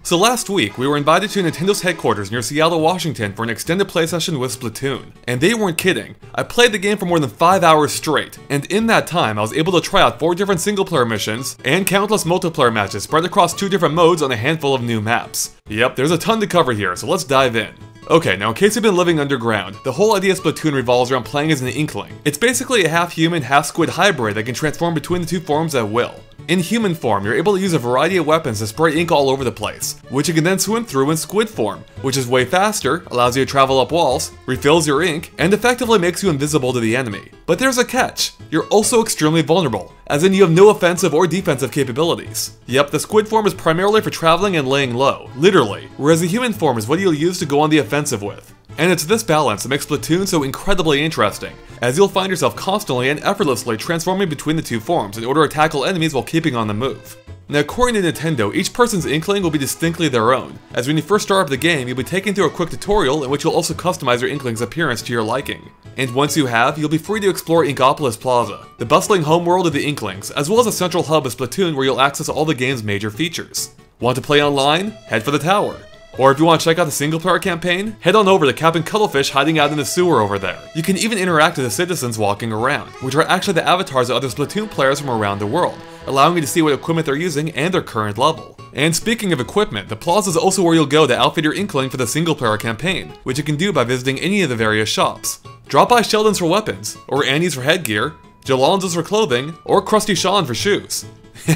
So last week, we were invited to Nintendo's headquarters near Seattle, Washington for an extended play session with Splatoon. And they weren't kidding. I played the game for more than 5 hours straight, and in that time I was able to try out 4 different single-player missions and countless multiplayer matches spread across 2 different modes on a handful of new maps. Yep, there's a ton to cover here, so let's dive in. Okay, now in case you've been living underground, the whole idea of Splatoon revolves around playing as an Inkling. It's basically a half-human, half-squid hybrid that can transform between the 2 forms at will. In human form, you're able to use a variety of weapons to spray ink all over the place, which you can then swim through in squid form, which is way faster, allows you to travel up walls, refills your ink, and effectively makes you invisible to the enemy. But there's a catch. You're also extremely vulnerable, as in you have no offensive or defensive capabilities. Yep, the squid form is primarily for traveling and laying low, literally, whereas the human form is what you'll use to go on the offensive with. And it's this balance that makes Splatoon so incredibly interesting, as you'll find yourself constantly and effortlessly transforming between the 2 forms in order to tackle enemies while keeping on the move. Now according to Nintendo, each person's Inkling will be distinctly their own, as when you first start up the game, you'll be taken through a quick tutorial in which you'll also customize your Inkling's appearance to your liking. And once you have, you'll be free to explore Inkapolis Plaza, the bustling homeworld of the Inklings, as well as a central hub of Splatoon where you'll access all the game's major features. Want to play online? Head for the tower. Or if you want to check out the single-player campaign, head on over to Captain Cuttlefish hiding out in the sewer over there. You can even interact with the citizens walking around, which are actually the avatars of other Splatoon players from around the world, allowing you to see what equipment they're using and their current level. And speaking of equipment, the plaza is also where you'll go to outfit your Inkling for the single-player campaign, which you can do by visiting any of the various shops. Drop by Sheldon's for weapons, or Annie's for headgear, Jalonzo's for clothing, or Krusty Sean for shoes.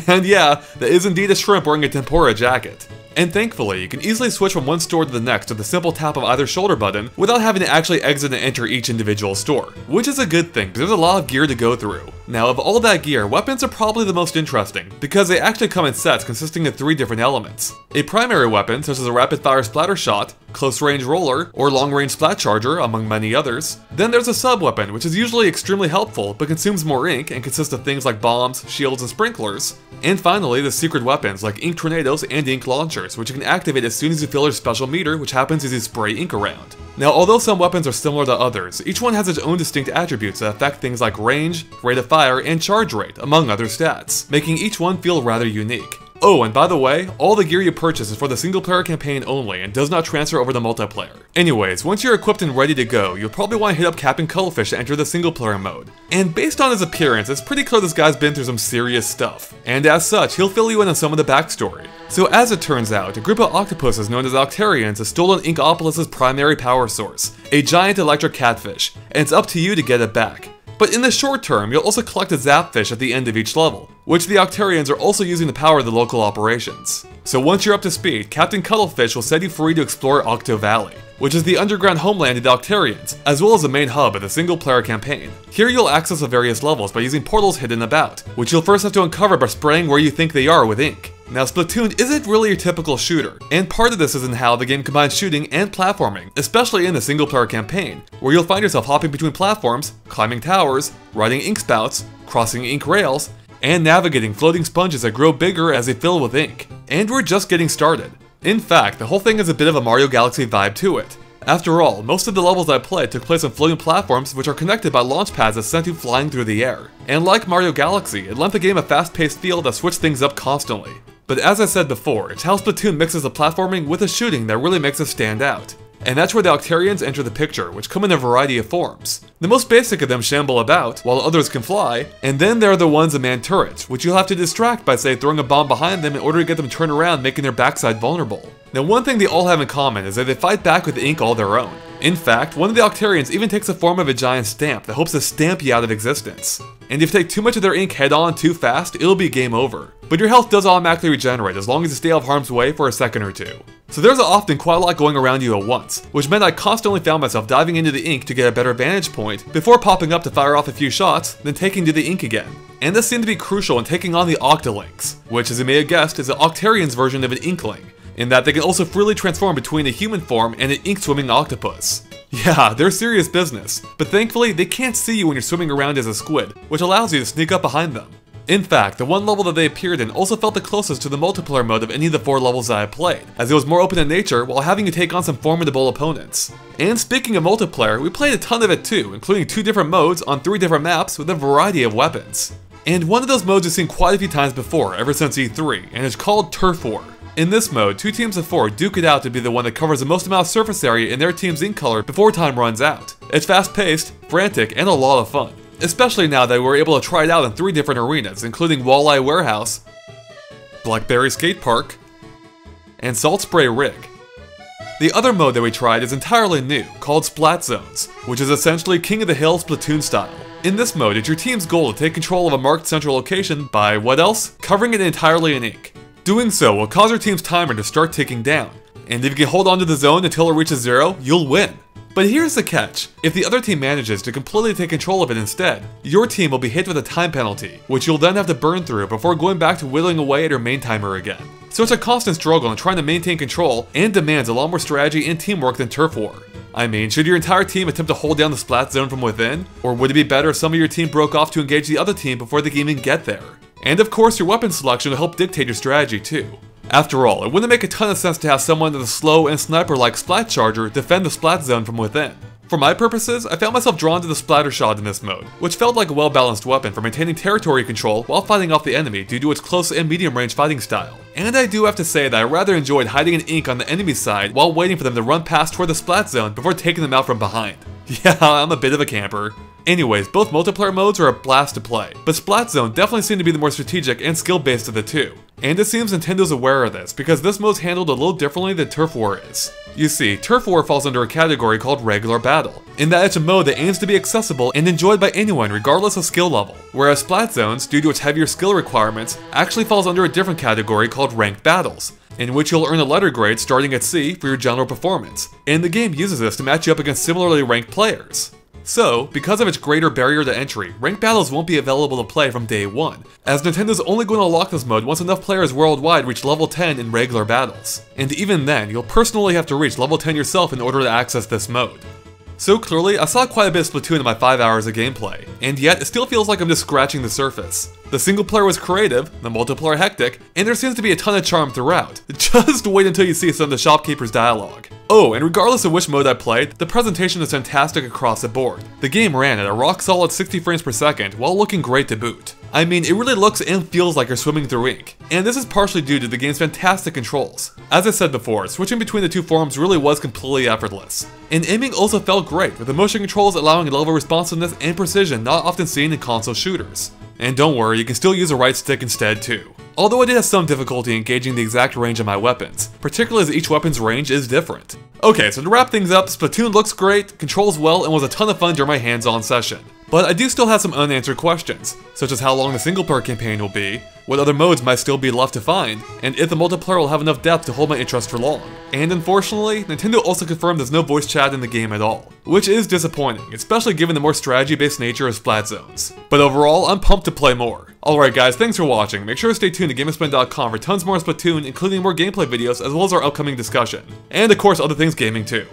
And yeah, that is indeed a shrimp wearing a tempura jacket. And thankfully, you can easily switch from one store to the next with the simple tap of either shoulder button without having to actually exit and enter each individual store, which is a good thing because there's a lot of gear to go through. Now of all that gear, weapons are probably the most interesting, because they actually come in sets consisting of 3 different elements. A primary weapon, such as a rapid-fire splatter shot, close-range roller, or long-range splat charger, among many others. Then there's a sub-weapon, which is usually extremely helpful, but consumes more ink and consists of things like bombs, shields, and sprinklers. And finally, the secret weapons, like ink tornadoes and ink launchers, which you can activate as soon as you fill your special meter, which happens as you spray ink around. Now, although some weapons are similar to others, each one has its own distinct attributes that affect things like range, rate of fire, and charge rate, among other stats, making each one feel rather unique. Oh, and by the way, all the gear you purchase is for the single-player campaign only and does not transfer over to multiplayer. Anyways, once you're equipped and ready to go, you'll probably want to hit up Captain Cuttlefish to enter the single-player mode. And based on his appearance, it's pretty clear this guy's been through some serious stuff. And as such, he'll fill you in on some of the backstory. So as it turns out, a group of octopuses known as Octarians has stolen Inkapolis' primary power source, a giant electric catfish, and it's up to you to get it back. But in the short term, you'll also collect a zapfish at the end of each level, which the Octarians are also using to power the local operations. So once you're up to speed, Captain Cuttlefish will set you free to explore Octo Valley, which is the underground homeland of the Octarians, as well as the main hub of the single-player campaign. Here you'll access the various levels by using portals hidden about, which you'll first have to uncover by spraying where you think they are with ink. Now, Splatoon isn't really your typical shooter, and part of this is in how the game combines shooting and platforming, especially in the single-player campaign, where you'll find yourself hopping between platforms, climbing towers, riding ink spouts, crossing ink rails, and navigating floating sponges that grow bigger as they fill with ink. And we're just getting started. In fact, the whole thing has a bit of a Mario Galaxy vibe to it. After all, most of the levels I played took place on floating platforms which are connected by launch pads that sent you flying through the air. And like Mario Galaxy, it lent the game a fast-paced feel that switched things up constantly. But as I said before, it's how Splatoon mixes the platforming with the shooting that really makes it stand out. And that's where the Octarians enter the picture, which come in a variety of forms. The most basic of them shamble about, while others can fly, and then there are the ones that man turrets, which you'll have to distract by, say, throwing a bomb behind them in order to get them to turn around, making their backside vulnerable. Now, one thing they all have in common is that they fight back with ink all their own. In fact, one of the Octarians even takes the form of a giant stamp that hopes to stamp you out of existence. And if you take too much of their ink head-on too fast, it'll be game over. But your health does automatically regenerate as long as you stay out of harm's way for a second or two. So there's often quite a lot going around you at once, which meant I constantly found myself diving into the ink to get a better vantage point before popping up to fire off a few shots, then taking to the ink again. And this seemed to be crucial in taking on the Octolinks, which as you may have guessed is the Octarian's version of an Inkling, in that they can also freely transform between a human form and an ink-swimming octopus. Yeah, they're serious business, but thankfully they can't see you when you're swimming around as a squid, which allows you to sneak up behind them. In fact, the one level that they appeared in also felt the closest to the multiplayer mode of any of the 4 levels that I played, as it was more open in nature while having you take on some formidable opponents. And speaking of multiplayer, we played a ton of it too, including 2 different modes on 3 different maps with a variety of weapons. And one of those modes we've seen quite a few times before, ever since E3, and it's called Turf War. In this mode, 2 teams of 4 duke it out to be the one that covers the most amount of surface area in their team's ink color before time runs out. It's fast-paced, frantic, and a lot of fun. Especially now that we're able to try it out in 3 different arenas, including Walleye Warehouse, Blackberry Skate Park, and Salt Spray Rig. The other mode that we tried is entirely new, called Splat Zones, which is essentially King of the Hill Splatoon style. In this mode, it's your team's goal to take control of a marked central location by, what else? Covering it entirely in ink. Doing so will cause your team's timer to start ticking down, and if you can hold onto the zone until it reaches 0, you'll win. But here's the catch: if the other team manages to completely take control of it instead, your team will be hit with a time penalty, which you'll then have to burn through before going back to whittling away at your main timer again. So it's a constant struggle in trying to maintain control, and demands a lot more strategy and teamwork than Turf War. I mean, should your entire team attempt to hold down the Splat Zone from within? Or would it be better if some of your team broke off to engage the other team before they can even get there? And of course, your weapon selection will help dictate your strategy too. After all, it wouldn't make a ton of sense to have someone with a slow and sniper-like Splat Charger defend the Splat Zone from within. For my purposes, I found myself drawn to the Splatter Shot in this mode, which felt like a well-balanced weapon for maintaining territory control while fighting off the enemy due to its close and medium-range fighting style. And I do have to say that I rather enjoyed hiding in ink on the enemy side while waiting for them to run past toward the Splat Zone before taking them out from behind. Yeah, I'm a bit of a camper. Anyways, both multiplayer modes are a blast to play, but Splat Zone definitely seemed to be the more strategic and skill-based of the two. And it seems Nintendo's aware of this, because this mode's handled a little differently than Turf War is. You see, Turf War falls under a category called Regular Battle, in that it's a mode that aims to be accessible and enjoyed by anyone regardless of skill level, whereas Splat Zones, due to its heavier skill requirements, actually falls under a different category called Ranked Battles, in which you'll earn a letter grade starting at C for your general performance, and the game uses this to match you up against similarly ranked players. So, because of its greater barrier to entry, ranked battles won't be available to play from day 1, as Nintendo's only going to unlock this mode once enough players worldwide reach level 10 in regular battles. And even then, you'll personally have to reach level 10 yourself in order to access this mode. So clearly, I saw quite a bit of Splatoon in my 5 hours of gameplay, and yet it still feels like I'm just scratching the surface. The single player was creative, the multiplayer hectic, and there seems to be a ton of charm throughout. Just wait until you see some of the shopkeeper's dialogue. Oh, and regardless of which mode I played, the presentation is fantastic across the board. The game ran at a rock solid 60 frames per second while looking great to boot. I mean, it really looks and feels like you're swimming through ink, and this is partially due to the game's fantastic controls. As I said before, switching between the two forms really was completely effortless. And aiming also felt great, with the motion controls allowing a level of responsiveness and precision not often seen in console shooters. And don't worry, you can still use a right stick instead too. Although I did have some difficulty in gauging the exact range of my weapons, particularly as each weapon's range is different. Okay, so to wrap things up, Splatoon looks great, controls well, and was a ton of fun during my hands-on session. But I do still have some unanswered questions, such as how long the single-player campaign will be, what other modes might still be left to find, and if the multiplayer will have enough depth to hold my interest for long. And unfortunately, Nintendo also confirmed there's no voice chat in the game at all, which is disappointing, especially given the more strategy-based nature of Splat Zones. But overall, I'm pumped to play more. Alright guys, thanks for watching. Make sure to stay tuned to GameXplain.com for tons more Splatoon, including more gameplay videos as well as our upcoming discussion. And of course other things gaming too.